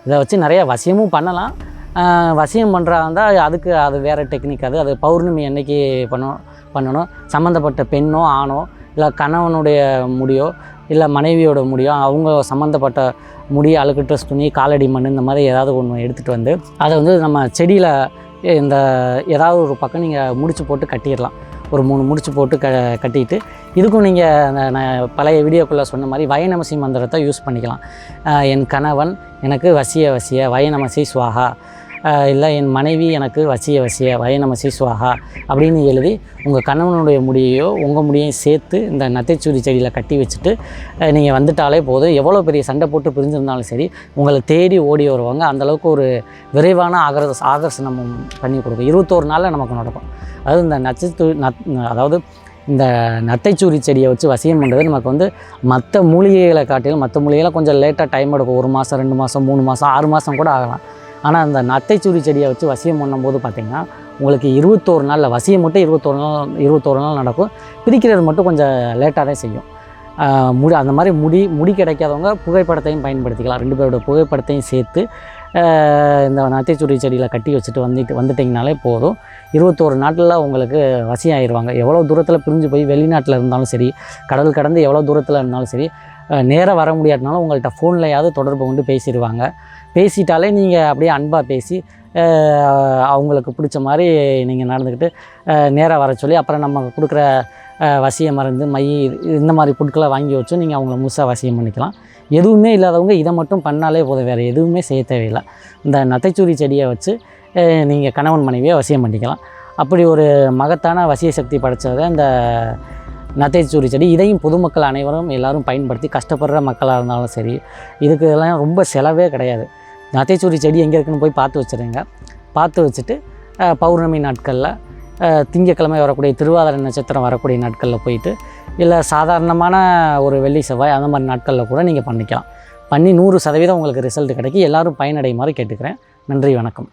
இதை வச்சு நிறைய வசியமும் பண்ணலாம். வசியம் பண்ணுறதா இருந்தால் அதுக்கு அது வேறு டெக்னிக். அது பௌர்ணமி அன்னைக்கு பண்ணணும். சம்மந்தப்பட்ட பெண்ணோ ஆணோ இல்லை கணவனுடைய முடியோ இல்லை மனைவியோட முடியோ அவங்க சம்மந்தப்பட்ட முடியை அழுக்கு ட்ரெஸ் துணி காலடி மண் இந்த மாதிரி ஏதாவது ஒன்று எடுத்துகிட்டு வந்து அதை வந்து நம்ம செடியில் இந்த ஏதாவது ஒரு பக்கம் நீங்கள் முடிச்சு போட்டு கட்டிடலாம். ஒரு 3 முடிச்சு போட்டு கட்டிட்டு இதுக்கும் நீங்கள் நான் பழைய வீடியோக்குள்ளே சொன்ன மாதிரி வயநமசி மந்திரத்தை யூஸ் பண்ணிக்கலாம். என் கணவன் எனக்கு வசிய வயநமசி ஸ்வாஹா, இல்லை என் மனைவி எனக்கு வசிய வயநமசி ஸ்வாஹா அப்படின்னு எழுதி உங்கள் கணவனுடைய முடியையோ உங்கள் முடியையும் சேர்த்து இந்த நத்தைச்சூரி செடியில் கட்டி வச்சுட்டு நீங்கள் வந்துட்டாலே போதும். எவ்வளோ பெரிய சண்டை போட்டு பிரிஞ்சிருந்தாலும் சரி உங்களை தேடி ஓடி வருவாங்க. அந்தளவுக்கு ஒரு விரைவான ஆகர்ஷணம் பண்ணி கொடுக்கும். 21 நாளில் நமக்கு நடக்கும். அதாவது இந்த இந்த நத்தைச்சூரி செடியை வச்சு வசியம் பண்ணுறது நமக்கு வந்து மற்ற மூலிகைகளை காட்டிலும் மற்ற மூலிகைகளை கொஞ்சம் லேட்டாக டைம் எடுக்கும். 1 மாதம் 2 மாதம் 3 மாதம் 6 மாதம் கூட ஆகலாம். ஆனால் அந்த நத்தைச்சூரி செடியை வச்சு வசியம் பண்ணும்போது பார்த்திங்கன்னா உங்களுக்கு 21 நாளில் வசியம் மட்டும் 21 நாள் நடக்கும். பிரிக்கிறது மட்டும் கொஞ்சம் லேட்டாக தான் செய்யும். அந்த மாதிரி முடி கிடைக்காதவங்க புகைப்படத்தையும் பயன்படுத்திக்கலாம். 2 பேரோட புகைப்படத்தையும் சேர்த்து இந்த நத்தைச்சூரி செடியில் கட்டி வச்சுட்டு வந்துட்டிங்கனாலே போதும். 21 நாட்டில் உங்களுக்கு வசியம் ஆயிடுவாங்க. எவ்வளோ தூரத்தில் பிரிஞ்சு போய் வெளிநாட்டில் இருந்தாலும் சரி, கடல் கடந்து எவ்வளோ தூரத்தில் இருந்தாலும் சரி, நேராக வர முடியாட்டினாலும் உங்கள்கிட்ட ஃபோன்லையாவது தொடர்பு கொண்டு பேசிடுவாங்க. பேசிட்டாலே நீங்கள் அப்படியே அன்பாக பேசி அவங்களுக்கு பிடிச்ச மாதிரி நீங்கள் நடந்துக்கிட்டு நேராக வர சொல்லி அப்புறம் நம்ம கொடுக்குற வசிய மருந்து மை இந்த மாதிரி பொருட்களை வாங்கி வச்சு நீங்கள் அவங்கள முழுசாக வசியம் பண்ணிக்கலாம். எதுவுமே இல்லாதவங்க இதை மட்டும் பண்ணாலே போதும், வேறு எதுவுமே செய்ய தேவையில்லை. இந்த நத்தைச்சூரி செடியை வச்சு நீங்கள் கணவன் மனைவியை வசியம் பண்ணிக்கலாம். அப்படி ஒரு மகத்தான வசிய சக்தி படைத்ததை இந்த நத்தைச்சூரி செடி. இதையும் பொதுமக்கள் அனைவரும் எல்லோரும் பயன்படுத்தி கஷ்டப்படுற மக்களாக இருந்தாலும் சரி, இதுக்கு எல்லாம் ரொம்ப செலவே கிடையாது. நத்தைச்சூரி செடி எங்கே இருக்குன்னு போய் பார்த்து வச்சுருங்க. பார்த்து வச்சுட்டு பௌர்ணமி நாட்களில் திங்கக்கிழமை வரக்கூடிய திருவாதிரை நட்சத்திரம் வரக்கூடிய நாட்களில் போயிட்டு இல்லை சாதாரணமான ஒரு வெள்ளி செவ்வாய் அந்த மாதிரி நாட்களில் கூட நீங்கள் பண்ணிக்கலாம். பண்ணி 100% உங்களுக்கு ரிசல்ட் கிடைக்கி எல்லோரும் பயனடையுமாறு கேட்டுக்கிறேன். நன்றி, வணக்கம்.